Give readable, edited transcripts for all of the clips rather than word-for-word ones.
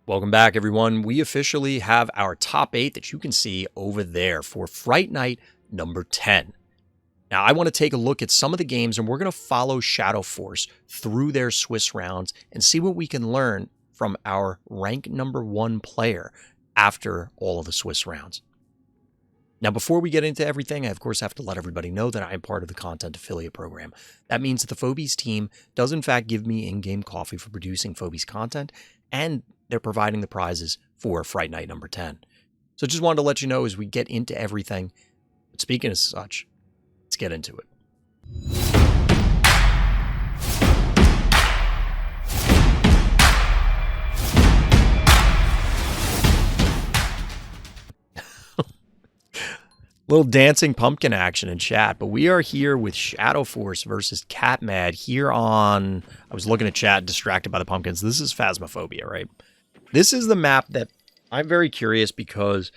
Welcome back, everyone. We officially have our top 8 that you can see over there for Fright Night number 10. Now, I want to take a look at some of the games, and we're going to follow Shadowforce through their Swiss rounds and see what we can learn from our rank number 1 player after all of the Swiss rounds. Now, before we get into everything, I, of course, have to let everybody know that I am part of the content affiliate program. That means that the Phobies team does, in fact, give me in-game coffee for producing Phobies content, and they're providing the prizes for Fright Night number 10. So just wanted to let you know as we get into everything. But speaking as such, let's get into it. Little dancing pumpkin action in chat, but we are here with Shadowforce versus CATMADD here on... I was looking at chat, distracted by the pumpkins. This is Phasmophobia, right? This is the map that I'm very curious because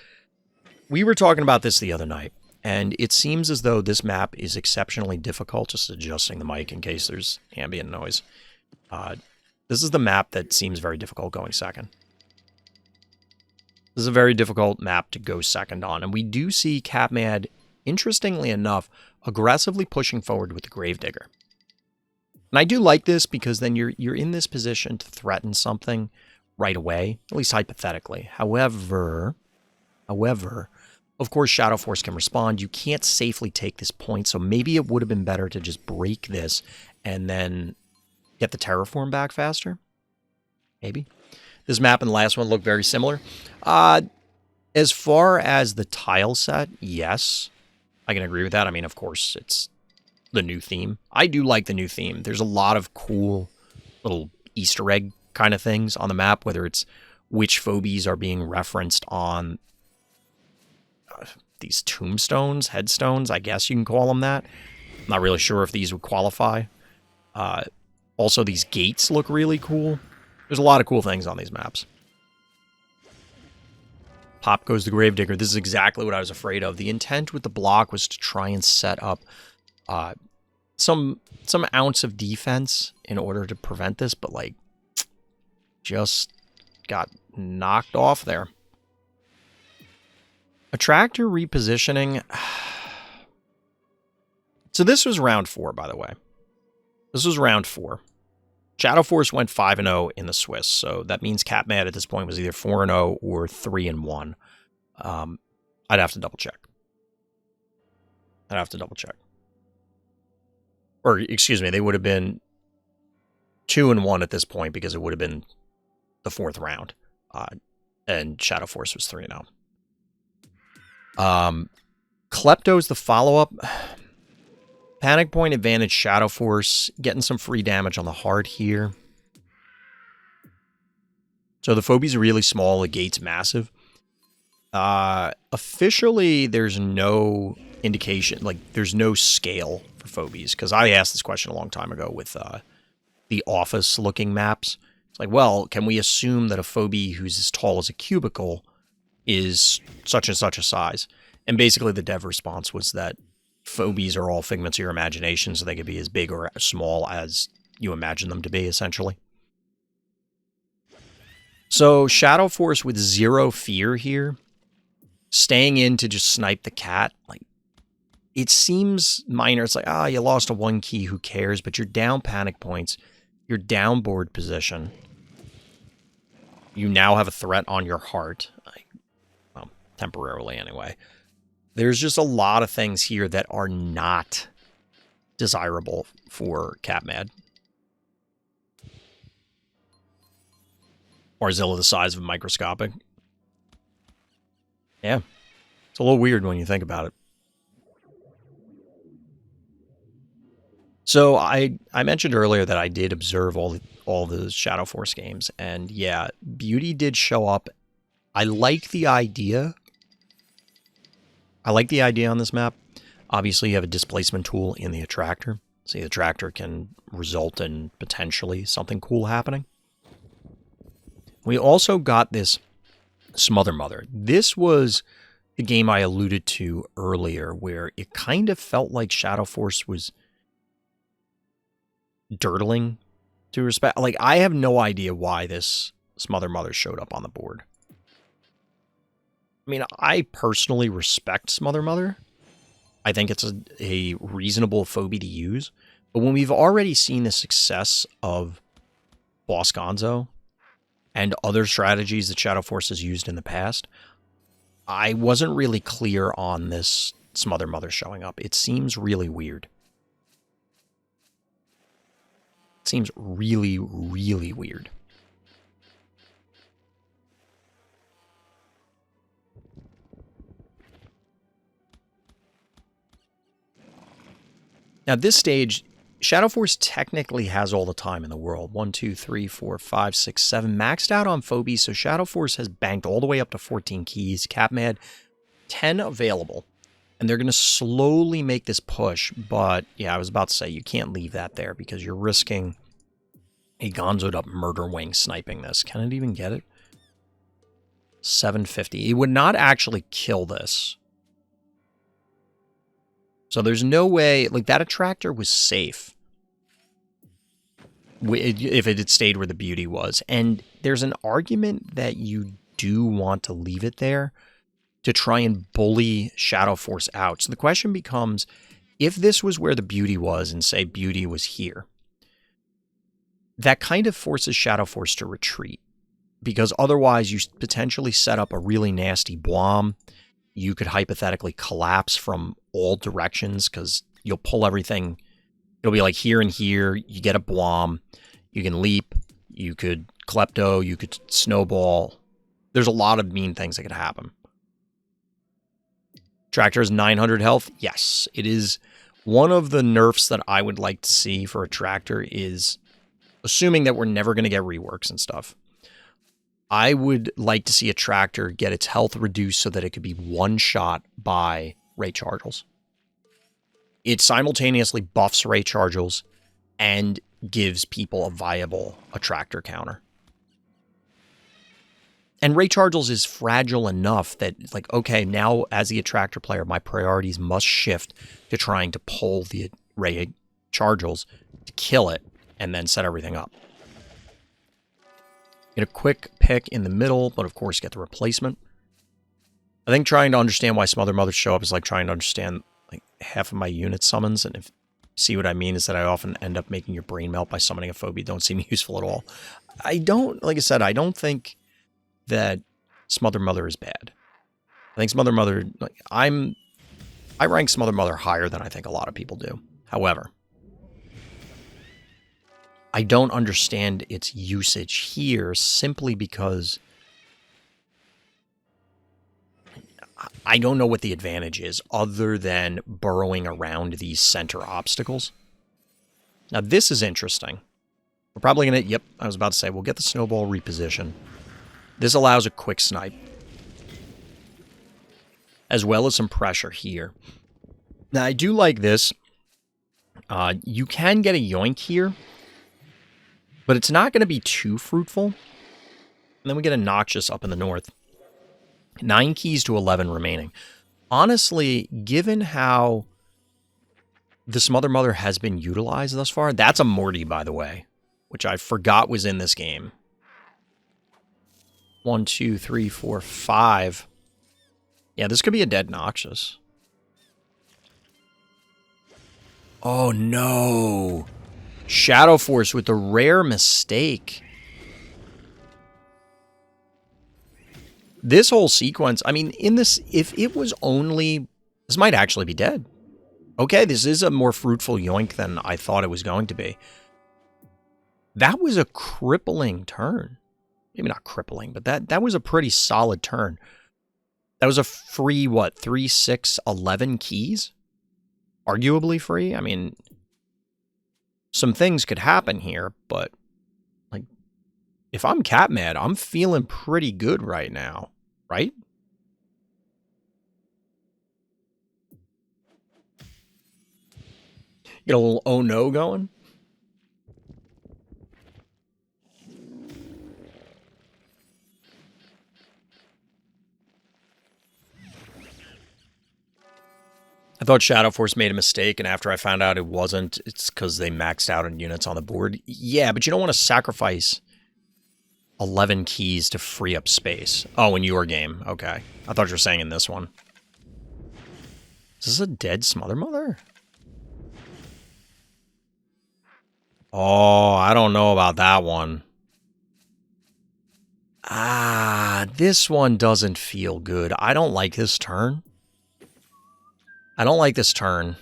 we were talking about this the other night, and it seems as though this map is exceptionally difficult, just adjusting the mic in case there's ambient noise. This is the map that seems very difficult going second. This is a very difficult map to go second on, and we do see CATMADD, interestingly enough, aggressively pushing forward with the Gravedigger. And I do like this because then you're in this position to threaten something right away, at least hypothetically. However, of course, Shadowforce can respond. You can't safely take this point, so maybe it would have been better to just break this and then get the Terraform back faster. Maybe. This map and the last one look very similar. As far as the tile set, yes, I can agree with that. I mean, of course, it's the new theme. I do like the new theme. There's a lot of cool little Easter egg kind of things on the map, whether it's which phobies are being referenced on these tombstones, headstones, I guess you can call them that. I'm not really sure if these would qualify. Also, these gates look really cool. There's a lot of cool things on these maps. Pop goes the Gravedigger. This is exactly what I was afraid of. The intent with the block was to try and set up some ounce of defense in order to prevent this, but like just got knocked off there. Attractor repositioning. So this was round 4, by the way. This was round 4. Shadowforce went 5-0 in the Swiss, so that means CATMADD at this point was either 4-0 or 3-1. I'd have to double check. Or, excuse me, they would have been 2-1 at this point because it would have been the 4th round. And Shadowforce was 3-0. Klepto's the follow-up. Panic point advantage Shadowforce, getting some free damage on the heart here. So the Phobies are really small, the gate's massive. Officially, there's no indication, like there's no scale for Phobies, because I asked this question a long time ago with the office-looking maps. It's like, well, can we assume that a Phobie who's as tall as a cubicle is such and such a size? And basically the dev response was that Phobies are all figments of your imagination, so they could be as big or as small as you imagine them to be, essentially. So Shadowforce with 0 fear here, staying in to just snipe the cat, like, it seems minor. It's like, you lost a 1 key, who cares? But you're down panic points, you're down board position. You now have a threat on your heart, well, temporarily anyway. There's just a lot of things here that are not desirable for CATMADD. Barzilla the size of a microscopic. Yeah. It's a little weird when you think about it. So I mentioned earlier that I did observe all the Shadowforce games, and yeah, Beauty did show up. I like the idea. I like the idea on this map. Obviously, you have a displacement tool in the attractor. So the attractor can result in potentially something cool happening. We also got this Smother Mother. This was the game I alluded to earlier, where it kind of felt like Shadowforce was dirtling to respect. Like, I have no idea why this Smother Mother showed up on the board. I mean, I personally respect Smother Mother. I think it's a reasonable phobie to use. But when we've already seen the success of Boss Gonzo and other strategies that Shadowforce has used in the past, I wasn't really clear on this Smother Mother showing up. It seems really weird. It seems really, really weird. Now, at this stage, Shadowforce technically has all the time in the world. 1, 2, 3, 4, 5, 6, 7. Maxed out on Phobies, so Shadowforce has banked all the way up to 14 keys. CATMADD, 10 available. And they're going to slowly make this push. But, yeah, I was about to say, you can't leave that there because you're risking a gonzoed up murder wing sniping this. Can it even get it? 750. It would not actually kill this. So there's no way, like, that attractor was safe if it had stayed where the beauty was. And there's an argument that you do want to leave it there to try and bully Shadowforce out. So the question becomes, if this was where the beauty was and say beauty was here, that kind of forces Shadowforce to retreat. Because otherwise you potentially set up a really nasty Blom. You could hypothetically collapse from all directions because you'll pull everything. It'll be like here and here. You get a Blom. You can leap. You could Klepto. You could snowball. There's a lot of mean things that could happen. Tractor is 900 health. Yes, it is. One of the nerfs that I would like to see for a Tractor is, assuming that we're never going to get reworks and stuff, I would like to see a Tractor get its health reduced so that it could be one-shot by Ray Chargels. It simultaneously buffs Ray Chargels and gives people a viable Attractor counter. And Ray Chargels is fragile enough that it's like, okay, now as the Attractor player, my priorities must shift to trying to pull the Ray Chargels to kill it and then set everything up. Get a quick pick in the middle, but of course get the replacement. I think trying to understand why Smother Mothers show up is like trying to understand like half of my unit summons. And if you see what I mean is that I often end up making your brain melt by summoning a phobie. Don't seem useful at all. I don't, like I said, I don't think that Smother Mother is bad. I think Smother Mother, like, I rank Smother Mother higher than I think a lot of people do. However, I don't understand its usage here simply because I don't know what the advantage is other than burrowing around these center obstacles. Now, this is interesting. We're probably going to, yep, I was about to say, we'll get the snowball reposition. This allows a quick snipe, as well as some pressure here. Now, I do like this. You can get a yoink here, but it's not going to be too fruitful. And then we get a Noxious up in the north. 9 keys to 11 remaining. Honestly, given how the Smother Mother has been utilized thus far, that's a Morty, by the way, which I forgot was in this game. 1, 2, 3, 4, 5. Yeah, this could be a dead Noxious. Oh, no. Shadowforce with the rare mistake. This whole sequence, I mean, in this, if it was only, this might actually be dead. Okay, this is a more fruitful yoink than I thought it was going to be. That was a crippling turn. Maybe not crippling, but that was a pretty solid turn. That was a free, what, 3, 6, 11 keys? Arguably free? I mean, some things could happen here, but like, if I'm CATMADD, I'm feeling pretty good right now, right? Get a little oh no going. I thought Shadowforce made a mistake, and after I found out it wasn't, it's because they maxed out on units on the board. Yeah, but you don't want to sacrifice 11 keys to free up space. Oh, in your game. Okay. I thought you were saying in this one. Is this a dead Smother Mother? Oh, I don't know about that one. Ah, this one doesn't feel good. I don't like this turn. I don't like this turn.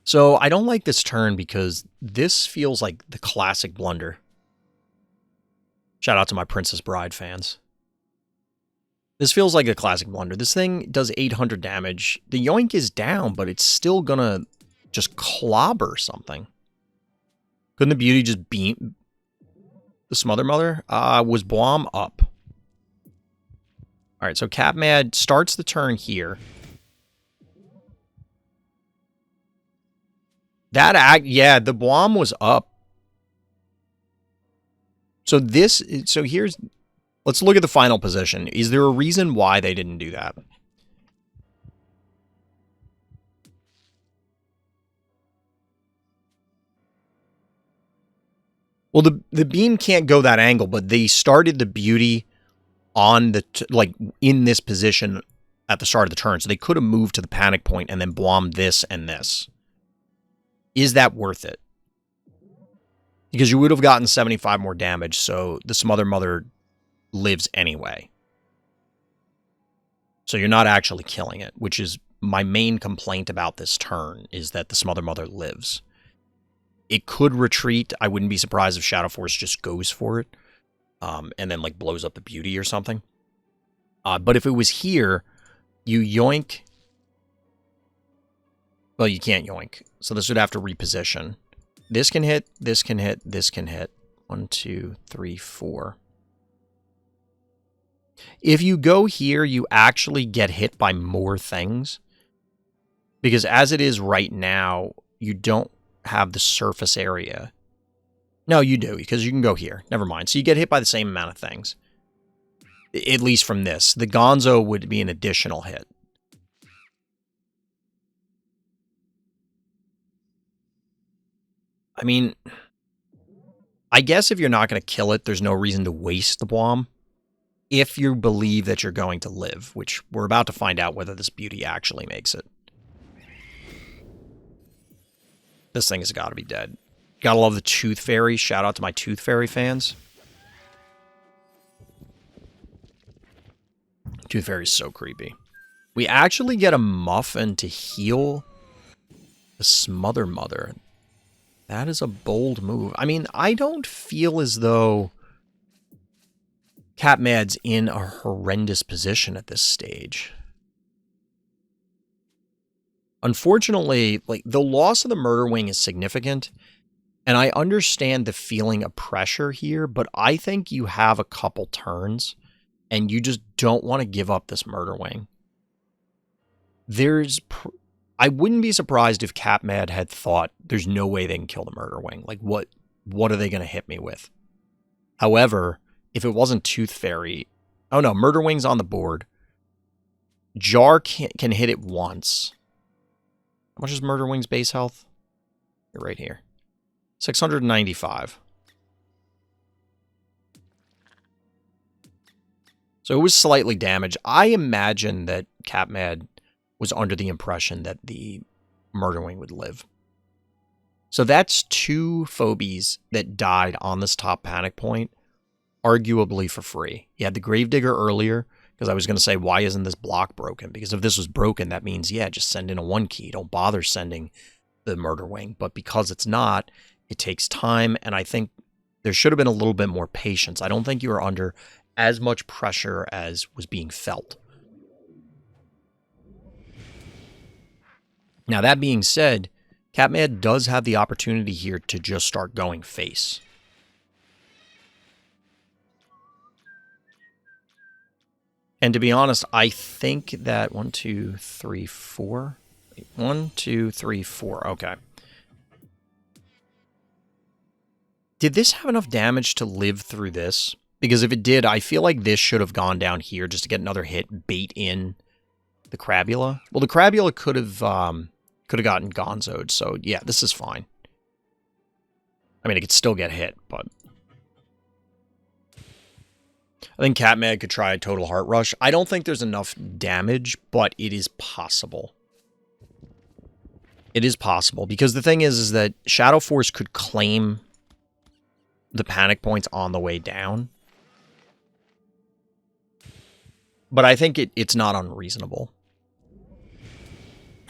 So I don't like this turn because this feels like the classic blunder. Shout out to my Princess Bride fans. This feels like a classic blunder. This thing does 800 damage. The yoink is down, but it's still gonna just clobber something. Couldn't the beauty just beat the Smother Mother? Was Blom up? Alright, so CATMADD starts the turn here. Yeah, the Blom was up. So here's, let's look at the final position. Is there a reason why they didn't do that? Well, the beam can't go that angle, but they started the beauty on the, like, in this position at the start of the turn. So they could have moved to the panic point and then blommed this and this. Is that worth it? Because you would have gotten 75 more damage, so the Smother Mother lives anyway. So you're not actually killing it, which is my main complaint about this turn, is that the Smother Mother lives. It could retreat. I wouldn't be surprised if Shadowforce just goes for it, and then like blows up the beauty or something. But if it was here, you yoink. Well, you can't yoink, so this would have to reposition. This can hit, this can hit, this can hit. 1, 2, 3, 4. If you go here, you actually get hit by more things. Because as it is right now, you don't have the surface area. No, you do, because you can go here. Never mind. So you get hit by the same amount of things. At least from this. The Gonzo would be an additional hit. I mean, I guess if you're not going to kill it, there's no reason to waste the Blom. If you believe that you're going to live, which we're about to find out whether this beauty actually makes it. This thing has got to be dead. Gotta love the Tooth Fairy. Shout out to my Tooth Fairy fans. Tooth Fairy is so creepy. We actually get a Muffin to heal the Smother Mother. That is a bold move. I mean, I don't feel as though CATMADD's in a horrendous position at this stage. Unfortunately, like, the loss of the Murder Wing is significant, and I understand the feeling of pressure here, but I think you have a couple turns, and you just don't want to give up this Murder Wing. I wouldn't be surprised if CATMADD had thought there's no way they can kill the Murder Wing. Like, what are they going to hit me with? However, if it wasn't Tooth Fairy... Oh, no, Murder Wing's on the board. Jar can hit it once. How much is Murder Wing's base health? Right here. 695. So it was slightly damaged. I imagine that CATMADD was under the impression that the Murder Wing would live. So that's 2 Phobies that died on this top panic point, arguably for free. You had the Gravedigger earlier, because I was going to say, why isn't this block broken? Because if this was broken, that means, yeah, just send in a 1 key. Don't bother sending the Murder Wing. But because it's not, it takes time, and I think there should have been a little bit more patience. I don't think you were under as much pressure as was being felt. Now, that being said, CATMADD does have the opportunity here to just start going face. And to be honest, I think that 1, 2, 3, 4. 1, 2, 3, 4. Okay. Did this have enough damage to live through this? Because if it did, I feel like this should have gone down here just to get another hit, bait in the Crabula. Well, the Crabula could have gotten gonzoed, so yeah, this is fine. I mean, it could still get hit, but I think CATMADD could try a Total Heart Rush. I don't think there's enough damage, but it is possible. It is possible, because the thing is that Shadowforce could claim the panic points on the way down. But I think it's not unreasonable.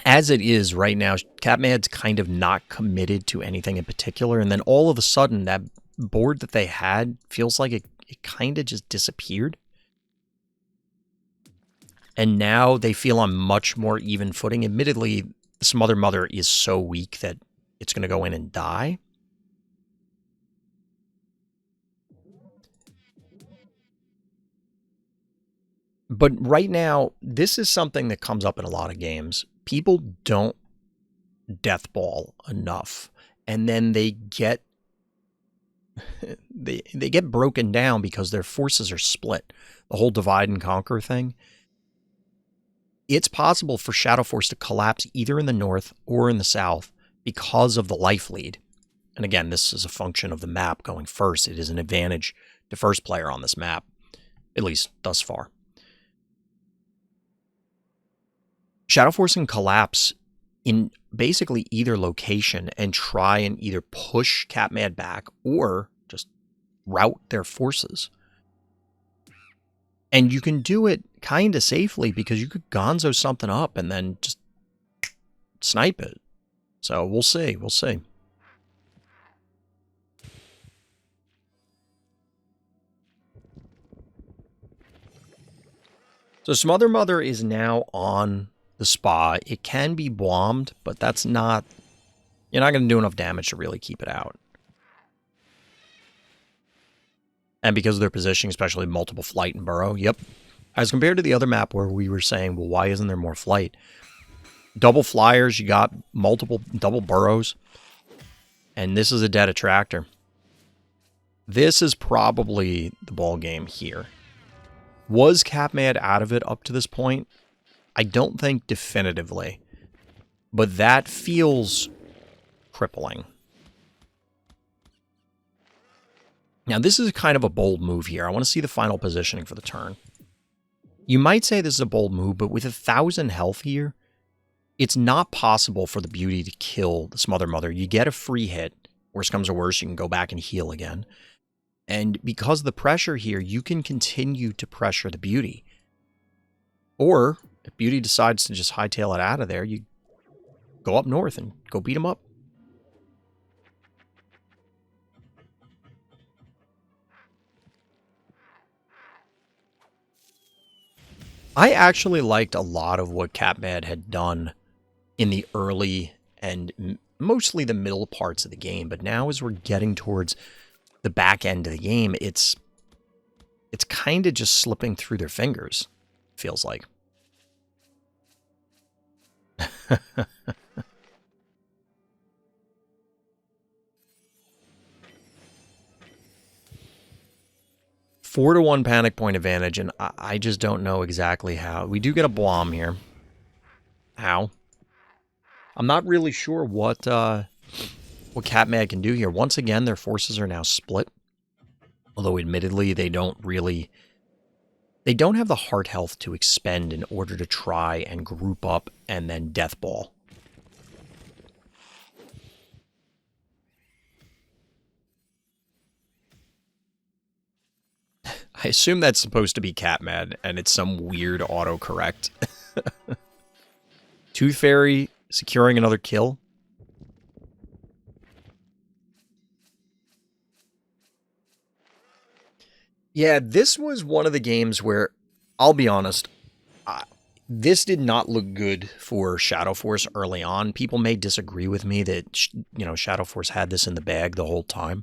As it is right now, CATMADD's kind of not committed to anything in particular, and then all of a sudden, that board that they had feels like it kind of just disappeared. And now they feel on much more even footing. Admittedly, Smother Mother is so weak that it's going to go in and die. But right now, this is something that comes up in a lot of games. People don't death ball enough, and then they get they get broken down because their forces are split. The whole divide and conquer thing. It's possible for Shadowforce to collapse either in the north or in the south because of the life lead. And again, this is a function of the map going first. It is an advantage to first player on this map, at least thus far. Shadowforce can collapse in basically either location and try and either push CATMADD back or just rout their forces. And you can do it kind of safely because you could gonzo something up and then just snipe it. So we'll see. We'll see. So Smother Mother is now on the spa. It can be bombed, but that's not... You're not going to do enough damage to really keep it out. And because of their positioning, especially multiple flight and burrow, yep. As compared to the other map where we were saying, well, why isn't there more flight? Double flyers, you got multiple double burrows. And this is a dead attractor. This is probably the ball game here. Was CATMADD out of it up to this point? I don't think definitively. But that feels crippling. Now, this is kind of a bold move here. I want to see the final positioning for the turn. You might say this is a bold move, but with 1,000 health here, it's not possible for the beauty to kill the Smother Mother. You get a free hit. Worst comes to worst, you can go back and heal again. And because of the pressure here, you can continue to pressure the beauty. Or, if beauty decides to just hightail it out of there, you go up north and go beat him up. I actually liked a lot of what CATMADD had done in the early and mostly the middle parts of the game, but now as we're getting towards the back end of the game, it's kind of just slipping through their fingers, feels like. Four to 1 panic point advantage, and I just don't know exactly how. We do get a bomb here. How? I'm not really sure what CATMADD can do here. Once again, their forces are now split. Although, admittedly, they don't have the heart health to expend in order to try and group up and then death ball. I assume that's supposed to be CATMADD, and it's some weird autocorrect. Tooth Fairy securing another kill. Yeah, this was one of the games where, I'll be honest, this did not look good for Shadowforce early on. People may disagree with me that, Shadowforce had this in the bag the whole time.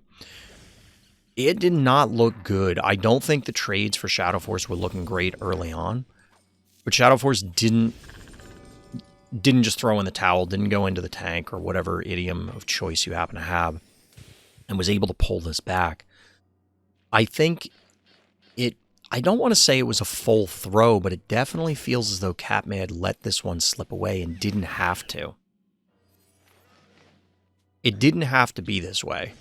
It did not look good. I don't think the trades for Shadowforce were looking great early on. But Shadowforce didn't just throw in the towel, didn't go into the tank or whatever idiom of choice you happen to have, and was able to pull this back. I think I don't want to say it was a full throw, but it definitely feels as though CATMADD let this one slip away and didn't have to. It didn't have to be this way.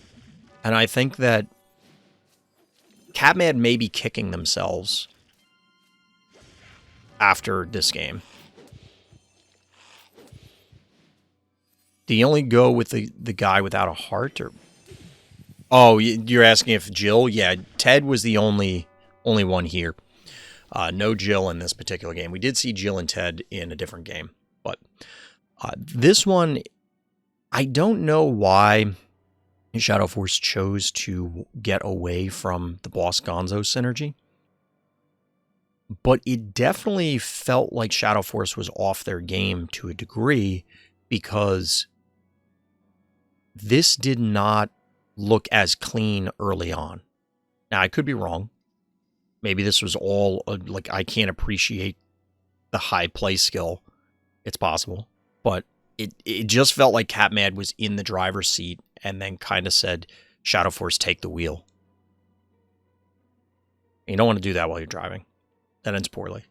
And I think that CATMADD may be kicking themselves after this game. Do you only go with the guy without a heart? Or oh, you're asking if Jill? Yeah, Ted was the only one here. No Jill in this particular game. We did see Jill and Ted in a different game. But this one, I don't know why Shadowforce chose to get away from the Boss Gonzo synergy. But it definitely felt like Shadowforce was off their game to a degree, because this did not look as clean early on. Now, I could be wrong. Maybe this was all, like, I can't appreciate the high play skill. It's possible. But it just felt like CATMADD was in the driver's seat and then kind of said, Shadowforce, take the wheel. You don't want to do that while you're driving. That ends poorly.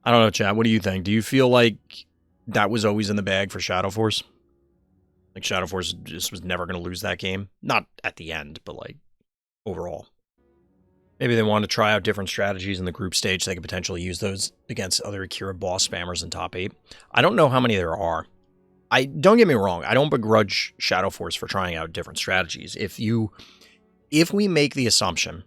I don't know, chat. What do you think? Do you feel like that was always in the bag for Shadowforce? Like, Shadowforce just was never going to lose that game? Not at the end, but, like, overall. Maybe they wanted to try out different strategies in the group stage so they could potentially use those against other Akira boss spammers in top 8. I don't know how many there are. Don't get me wrong, I don't begrudge Shadowforce for trying out different strategies. If we make the assumption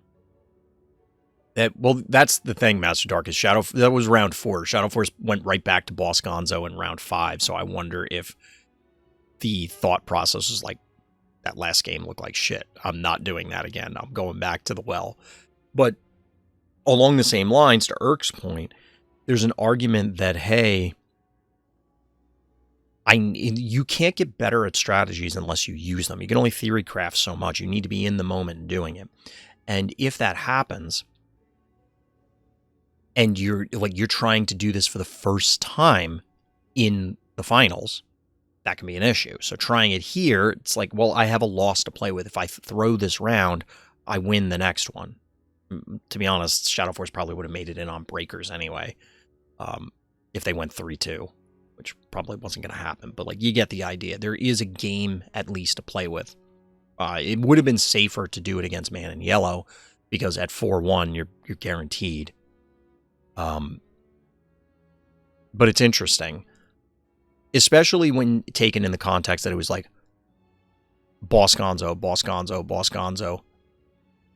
that, well, that's the thing, Master Dark, is that was round 4. Shadowforce went right back to Boss Gonzo in round 5, so I wonder if the thought process was like, that last game looked like shit. I'm not doing that again. I'm going back to the well. But along the same lines, to Irk's point, there's an argument that, hey, you can't get better at strategies unless you use them. You can only theory craft so much. You need to be in the moment and doing it. And if that happens, and you're trying to do this for the first time in the finals, that can be an issue. So trying it here, it's like, well, I have a loss to play with. If I throw this round, I win the next one. To be honest, Shadowforce probably would have made it in on breakers anyway, if they went 3-2, which probably wasn't going to happen. But, like, you get the idea. There is a game at least to play with. It would have been safer to do it against Man in Yellow, because at 4-1, you're guaranteed. But it's interesting, especially when taken in the context that it was like Boss Gonzo, Boss Gonzo, Boss Gonzo,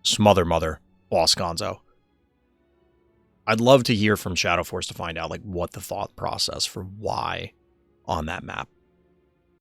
Smother Mother, Boss Gonzo. I'd love to hear from Shadowforce to find out, like, what the thought process for why on that map.